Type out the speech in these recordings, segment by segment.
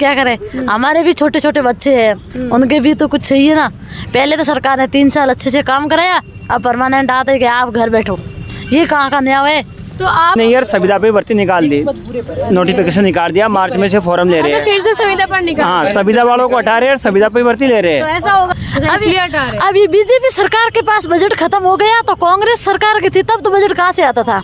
क्या करें, हमारे भी छोटे छोटे बच्चे हैं, उनके भी तो कुछ चाहिए ना। पहले तो सरकार ने 3 साल अच्छे से काम कराया, अब परमानेंट आते कि आप घर बैठो, ये कहाँ का न्याय है। तो आप नहीं यार, संविदा पे भर्ती निकाल दी, नोटिफिकेशन निकाल दिया, मार्च में से फॉर्म ले रहे अच्छा हैं। फिर से संविदा पर निकाल हाँ, संविदा वालों को हटा रहे हैं और संविदा पे भर्ती ले रहे तो हैं। ऐसा होगा, अच्छा, इसलिए हटा रहे हैं। अब ये बीजेपी सरकार के पास बजट खत्म हो गया, तो कांग्रेस सरकार की थी तब तो बजट कहाँ से आता था।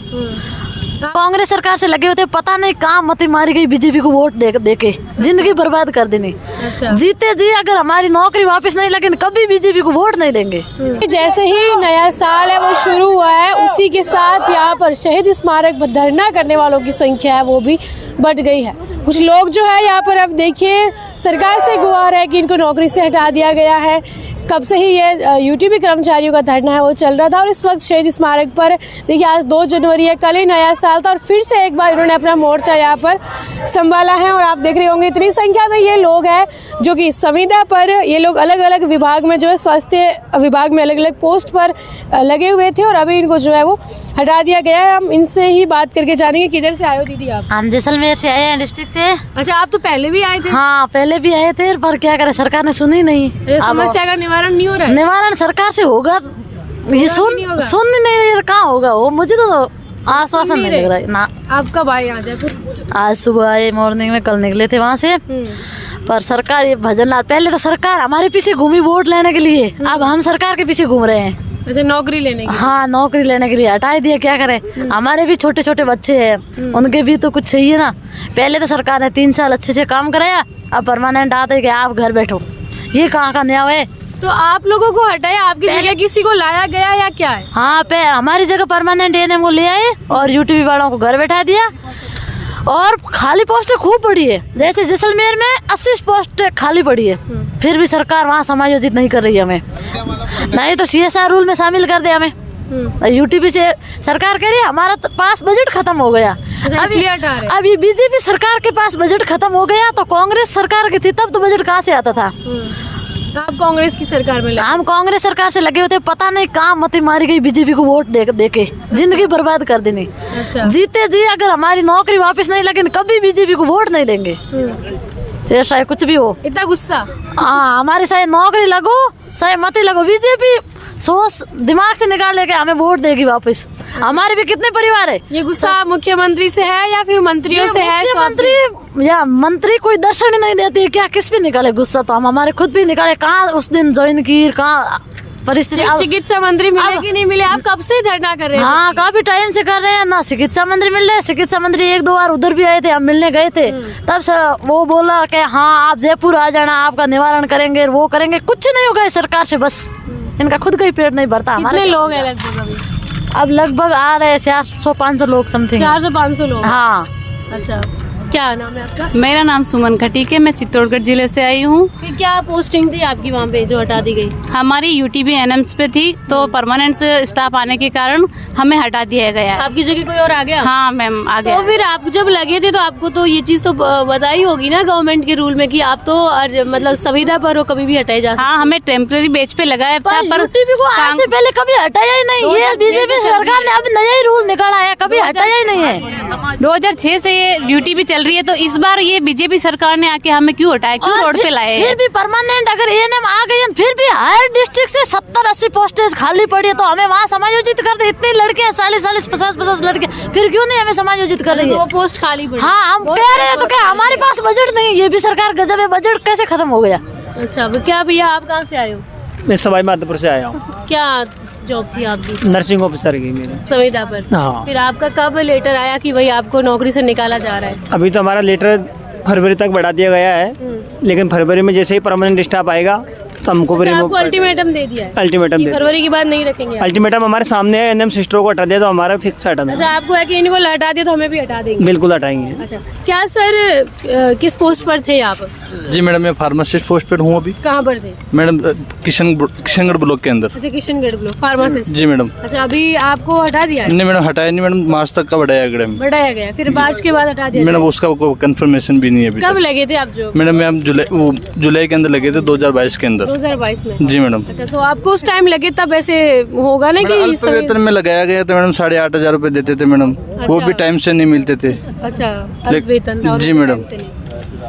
कांग्रेस सरकार से लगे होते, पता नहीं कहाँ मती मारी गई बीजेपी को वोट दे के जिंदगी बर्बाद कर देनी। अच्छा। जीते जी अगर हमारी नौकरी वापस नहीं लगी, कभी बीजेपी को वोट नहीं देंगे। जैसे ही नया साल है वो शुरू हुआ है, उसी के साथ यहाँ पर शहीद स्मारक पर धरना करने वालों की संख्या है वो भी बढ़ गई है। कुछ लोग जो है यहाँ पर, अब देखिए, सरकार से गुहार है कि इनको नौकरी से हटा दिया गया है। कब से ही ये यूटीपी कर्मचारियों का धरना है वो चल रहा था, और इस वक्त शहीद स्मारक पर देखिए आज 2 जनवरी है, कल ही नया साल था, और फिर से एक बार इन्होंने अपना मोर्चा यहाँ पर संभाला है। और आप देख रहे होंगे इतनी संख्या में ये लोग हैं जो कि संविदा पर, ये लोग अलग अलग विभाग में जो है, स्वास्थ्य विभाग में अलग अलग पोस्ट पर लगे हुए थे, और अभी इनको जो है वो हटा दिया गया है। हम इनसे ही बात करके जानेंगे। किधर से आए हो दीदी आप? हम जैसलमेर से आए हैं, डिस्ट्रिक्ट से। अच्छा, आप तो पहले भी आए थे? हाँ, पहले भी आए थे, पर क्या करें, सरकार ने सुनी नहीं। समस्या का निवारण नहीं हो रहा है? निवारण सरकार से होगा, ये सुन नहीं कहाँ होगा वो, मुझे तो आश्वासन नहीं लग रहा है ना। आप कब आए यहाँ जयपुर? आज सुबह आए, मॉर्निंग में, कल निकले थे वहाँ से। पर सरकार ये भजन लाल, पहले तो सरकार हमारे पीछे घूमी वोट लेने के लिए, अब हम सरकार के पीछे घूम रहे हैं। अच्छा, नौकरी लेने के? हाँ, नौकरी लेने के लिए हटा दिया, क्या करें, हमारे भी छोटे छोटे बच्चे हैं, उनके भी तो कुछ चाहिए ना। पहले तो सरकार ने 3 साल अच्छे से काम कराया, अब परमानेंट आते कि आप घर बैठो, ये कहाँ का न्याय है। तो आप लोगों को हटाया, आपकी जगह किसी को लाया गया या क्या है? हाँ, हमारी जगह परमानेंट एएनएम को ले आए और यूटीपी वालों को घर बैठा दिया, और खाली पोस्टें खूब पड़ी है। जैसे जैसलमेर में 80 पोस्ट खाली पड़ी है, फिर भी सरकार वहाँ समायोजित नहीं कर रही है हमें, नहीं तो CSR रूल में शामिल कर दे हमें। यूटीपी से सरकार कह रही है हमारा पास बजट खत्म हो गया। अब ये बीजेपी सरकार के पास बजट खत्म हो गया, तो कांग्रेस सरकार की थी तब तो बजट कहाँ से आता था। आप कांग्रेस की सरकार में? हम कांग्रेस सरकार से लगे होते, पता नहीं कहाँ मती मारी गई बीजेपी को वोट दे के जिंदगी बर्बाद कर देनी। अच्छा। जीते जी अगर हमारी नौकरी वापस नहीं लगी, कभी बीजेपी को वोट नहीं देंगे, फिर चाहे कुछ भी हो। इतना गुस्सा? हाँ, हमारी चाहे नौकरी लगो चाहे मत लगो, बीजेपी सोच दिमाग से निकाल लेके हमें वोट देगी वापस। हमारे भी कितने परिवार है। ये गुस्सा मुख्यमंत्री से है या फिर मंत्रियों से है? मंत्री कोई दर्शन ही नहीं देती है, क्या किस पे निकाले गुस्सा, तो हम हमारे खुद भी निकाले। कहाँ उस दिन ज्वाइन की, कहाँ परिस्थिति। चिकित्सा मंत्री मिले कि नहीं मिले? आप कब से धरना कर रहे हैं? हाँ, काफी टाइम से कर रहे हैं ना, चिकित्सा मंत्री मिल रहे हैं। चिकित्सा मंत्री 1-2 बार उधर भी आए थे, हम मिलने गए थे, तब सर वो बोला कि हाँ आप जयपुर आ जाना, आपका निवारण करेंगे, वो करेंगे। कुछ नहीं होगा सरकार से, बस इनका खुद का ही पेट नहीं भरता। कितने लोग हैं लगभग अभी? अब लगभग आ रहे हैं 400-500 लोग समथिंग। 400-500 लोग? हाँ। अच्छा, क्या नाम है आपका? मेरा नाम सुमन खटीक है, मैं चित्तौड़गढ़ जिले से आई हूँ। फिर क्या पोस्टिंग थी आपकी वहाँ पे जो हटा दी गई? हमारी यूटीपी एनएम्स पे थी, तो परमानेंट स्टाफ आने के कारण हमें हटा दिया गया। आपकी जगह कोई और आ गया? हाँ मैम, आ गया। तो फिर आप जब लगे थे तो आपको तो ये चीज तो बताई होगी ना गवर्नमेंट के रूल में कि आप तो मतलब संविदा पर हो, कभी भी हटाए जा सकते। हाँ, हमें टेम्पररी बेच पे लगाया था, पर यूटीपी को आज से पहले कभी हटाया ही नहीं। ये बीजेपी सरकार ने अब नया ही रूल निकाला है, कभी हटाया ही नहीं है। 2006 से ये यूटीपी चल रही है, तो इस बार ये बीजेपी सरकार ने आके हमें क्यों हटाया, क्यों रोड पे लाए? फिर भी परमानेंट अगर एएनएम आ गई, फिर भी हायर डिस्ट्रिक्ट से 70-80 पोस्टें खाली पड़ी है, तो हमें वहाँ समायोजित कर दे। इतनी लड़के 40-40, 50-50 लड़के, फिर क्यों नहीं हमें समायोजित कर रही है? 2 पोस्ट खाली पड़ी। हाँ, हम कह रहे हैं तो क्या हमारे पास बजट नहीं। ये भी सरकार गजब है, बजट कैसे खत्म हो गया। अच्छा, क्या भैया आप कहाँ से आए हो? मैं सवाई माधोपुर से आया हूँ। क्या जॉब थी आपकी? नर्सिंग ऑफिसर की मेरी, संविदा पर। हाँ। फिर आपका कब लेटर आया कि भाई आपको नौकरी से निकाला जा रहा है? अभी तो हमारा लेटर फरवरी तक बढ़ा दिया गया है, लेकिन फरवरी में जैसे ही परमानेंट स्टाफ आएगा तो हमको आपको अल्टीमेटम दे दिया है? अल्टीमेटम दे, फरवरी के बाद नहीं रखेंगे? अल्टीमेटम हमारे सामने है, एनएम सिस्टरों को हटा दिया तो हमारा फिक्स हटाना। अच्छा, आपको है कि इनको हटा दिया तो हमें भी हटा देंगे? बिल्कुल हटाएंगे। अच्छा, क्या सर किस पोस्ट पर थे आप? जी मैडम, मैं फार्मासिस्ट पोस्ट पर हूँ अभी। कहाँ पर थे मैडम? किशनगढ़ ब्लॉक के अंदर। अच्छा, किशनगढ़ ब्लॉक फार्मासिस्ट। जी मैडम। अच्छा, अभी आपको हटा दिया है? नहीं मैडम, हटाया नहीं मैडम, मार्च तक का बढ़ाया गया। बढ़ाया गया, फिर मार्च के बाद हटा दिया? मैडम उसका कंफर्मेशन भी नहीं है अभी। कब लगे थे आप जो? मैडम हम जुलाई के अंदर लगे थे, 2022 के अंदर। 2022 में? जी मैडम। अच्छा, तो आपको उस टाइम लगे तब ऐसे होगा ना कि वेतन में लगाया गया था मैडम, 8,500 रुपए देते थे मैडम, वो भी टाइम से नहीं मिलते थे। अच्छा, वेतन? जी मैडम।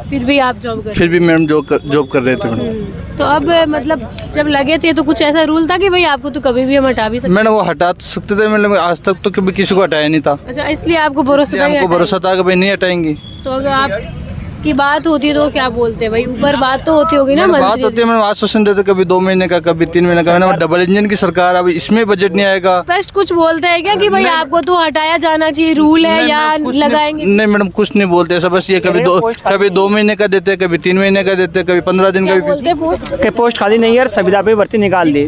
फिर भी आप जॉब कर फिर भी मैडम जॉब कर रहे थे मैडम। तो अब मतलब जब लगे थे तो कुछ ऐसा रूल था कि भाई आपको तो कभी भी हम हटा भी सकते। मैडम वो हटा सकते थे, मतलब आज तक तो कभी किसी को हटाया नहीं था। अच्छा, इसलिए आपको भरोसा था कि हमको हटा- भरोसा था कि भाई नहीं हटाएंगी। तो अगर आपकी बात होती है तो क्या बोलते हैं भाई, ऊपर बात तो होती होगी ना बात मंत्री। होती है मैडम, आश्वासन देते कभी 2 महीने का, कभी 3 महीने का। मैंने डबल इंजन की सरकार, अब इसमें बजट नहीं आएगा। स्पष्ट कुछ बोलते हैं क्या कि भाई आपको तो हटाया जाना चाहिए, रूल है या लगाएंगे? नहीं मैडम, कुछ नहीं बोलते ऐसा, बस ये कभी 2 महीने का देते, कभी 3 महीने का देते, कभी 15 दिन का क्या भी। बोलते हैं पोस्ट? के पोस्ट खाली नहीं है और संविदा पे भर्ती निकाल दी,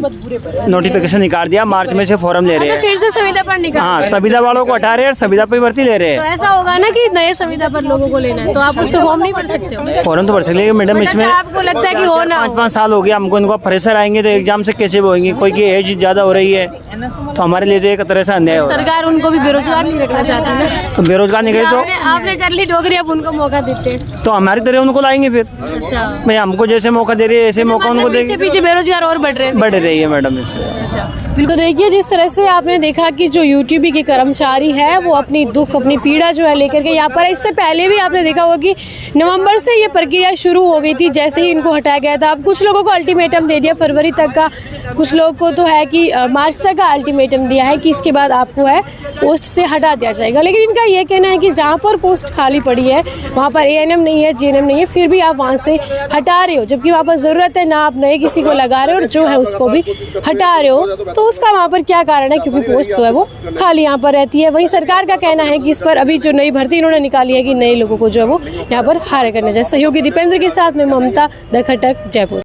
नोटिफिकेशन निकाल दिया, मार्च में से फॉर्म ले रहे अच्छा, हैं। फिर से संविदा पर निकाल। हाँ, संविदा वालों को हटा रहे हैं और संविदा पे भर्ती ले रहे तो हैं। ऐसा होगा ना कि नए संविदा पर लोगों को लेना है तो आप उस पर फॉर्म नहीं भर सकते हो। फॉर्म तो भर सकते हैं मैडम, इसमें अच्छा, आपको लगता है कि हो ना हो? 5-5 साल हो गया हमको, इनको फ्रेशर आएंगे तो एग्जाम से कैसे होंगे? कोई की एज ज़्यादा हो रही है तो हमारे लिए तो एक तरह से अन्याय हो रहा सरकार उनको भी बेरोजगार नहीं रखना चाहती ना। है। तो बेरोजगार निकले तो आपने कर ली नौकरी, अब उनको मौका देते हैं। तो हमारी तरह उनको लाएंगे फिर। अच्छा, भाई हमको जैसे मौका दे रही है ऐसे मौका उनको पीछे देंगे। पीछे बेरोजगार और बढ़ रहे हैं। बढ़ रही है मैडम इससे। अच्छा, बिल्कुल। देखिए जिस तरह से आपने देखा कि जो यूटीबी के कर्मचारी है वो अपनी दुख, अपनी पीड़ा जो है लेकर के यहाँ पर, इससे पहले भी आपने देखा होगा कि नवंबर से ये प्रक्रिया शुरू हो गई थी जैसे ही इनको हटाया गया था। अब कुछ लोगों को अल्टीमेटम दे दिया फरवरी तक का, कुछ लोगों को तो है कि मार्च तक का अल्टीमेटम दिया है कि इसके बाद आपको है पोस्ट से हटा दिया जाएगा। लेकिन इनका ये कहना है कि जहाँ पर पोस्ट खाली पड़ी है वहाँ पर एएनएम नहीं है, जीएनएम नहीं है, फिर भी आप वहाँ से हटा रहे हो, जबकि वहाँ पर ज़रूरत है ना, आप नए किसी को लगा रहे हो और जो है उसको भी हटा रहे हो। तो उसका वहाँ पर क्या कारण है? क्योंकि पोस्ट तो है वो खाली यहाँ पर रहती है। वहीं सरकार का कहना है कि इस पर अभी जो नई भर्ती इन्होंने निकाली है कि नए लोगों को जो है वो यहाँ पर हायर करना चाहिए। सहयोगी दीपेंद्र के साथ में ममता, द खटक, जयपुर।